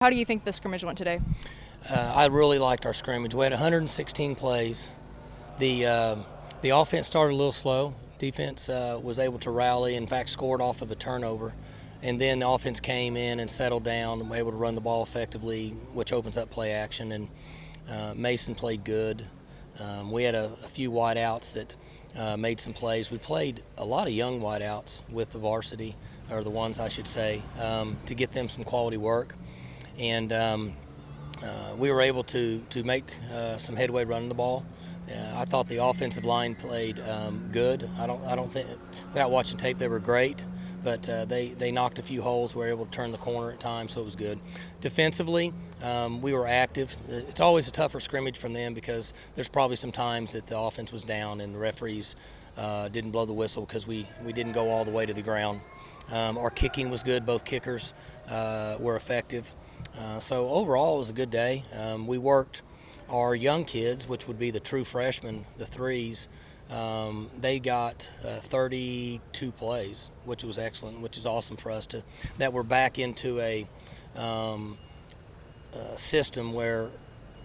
How do you think the scrimmage went today? I really liked our scrimmage. We had 116 plays. The offense started a little slow. Defense was able to rally, in fact, scored off of a turnover. And then the offense came in and settled down and were able to run the ball effectively, which opens up play action. And Mason played good. We had a few wideouts that made some plays. We played a lot of young wideouts with the varsity, or the ones I should say, to get them some quality work. And we were able to make some headway running the ball. I thought the offensive line played good. I don't think, without watching tape, they were great, but they knocked a few holes. We were able to turn the corner at times, so it was good. Defensively, we were active. It's always a tougher scrimmage from them because there's probably some times that the offense was down and the referees didn't blow the whistle because we didn't go all the way to the ground. Our kicking was good. Both kickers were effective. So overall, it was a good day. We worked our young kids, which would be the true freshmen, the threes. They got 32 plays, which was excellent, which is awesome for us that we're back into a system where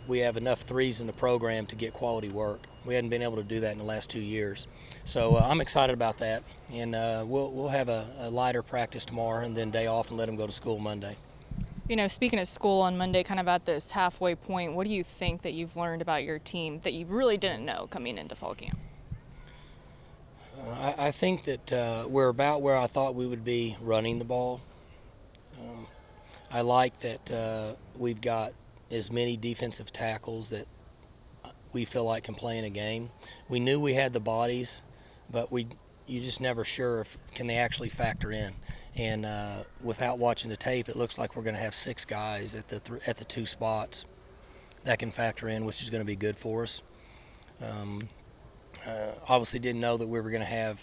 we have enough threes in the program to get quality work. We hadn't been able to do that in the last 2 years. So I'm excited about that, and we'll have a lighter practice tomorrow and then day off and let them go to school Monday. You know, speaking of school on Monday, kind of at this halfway point, what do you think that you've learned about your team that you really didn't know coming into fall camp? I think that we're about where I thought we would be running the ball. I like that we've got as many defensive tackles that we feel like can play in a game. We knew we had the bodies, but you're just never sure if can they actually factor in. And without watching the tape, it looks like we're going to have 6 guys at the 2 spots that can factor in, which is going to be good for us. Obviously, didn't know that we were going to have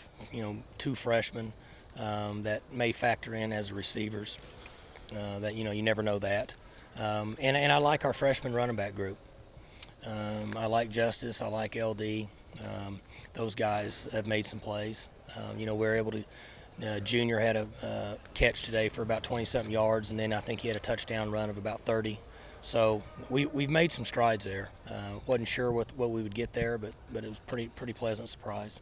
2 freshmen that may factor in as receivers. That you never know that. And I like our freshman running back group. I like Justice. I like LD. Those guys have made some plays. We're able to. Junior had a catch today for about 20-something yards, and then I think he had a touchdown run of about 30. So we've made some strides there. Wasn't sure what we would get there, but it was pretty pleasant surprise.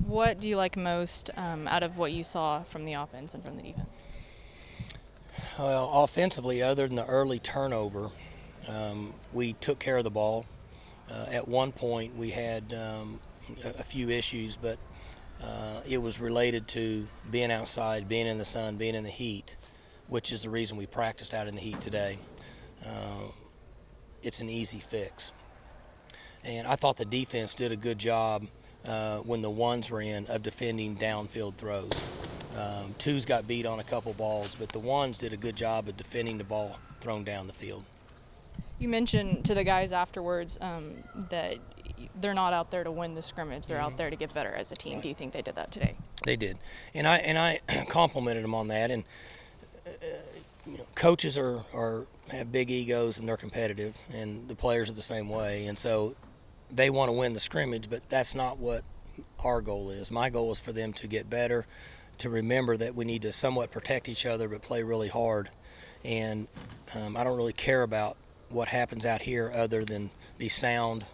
What do you like most out of what you saw from the offense and from the defense? Well, offensively, other than the early turnover, we took care of the ball. At one point, we had a few issues, but it was related to being outside, being in the sun, being in the heat, which is the reason we practiced out in the heat today. It's an easy fix. And I thought the defense did a good job when the ones were in of defending downfield throws. Twos got beat on a couple balls, but the ones did a good job of defending the ball thrown down the field. You mentioned to the guys afterwards that they're not out there to win the scrimmage. They're out there to get better as a team. Right. Do you think they did that today? They did, and I complimented them on that. And coaches have big egos and they're competitive, and the players are the same way. And so they want to win the scrimmage, but that's not what our goal is. My goal is for them to get better, to remember that we need to somewhat protect each other but play really hard. And I don't really care about what happens out here other than be sound,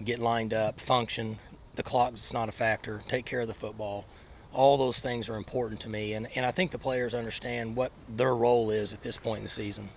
get lined up, function. The clock's not a factor. Take care of the football. All those things are important to me, and I think the players understand what their role is at this point in the season.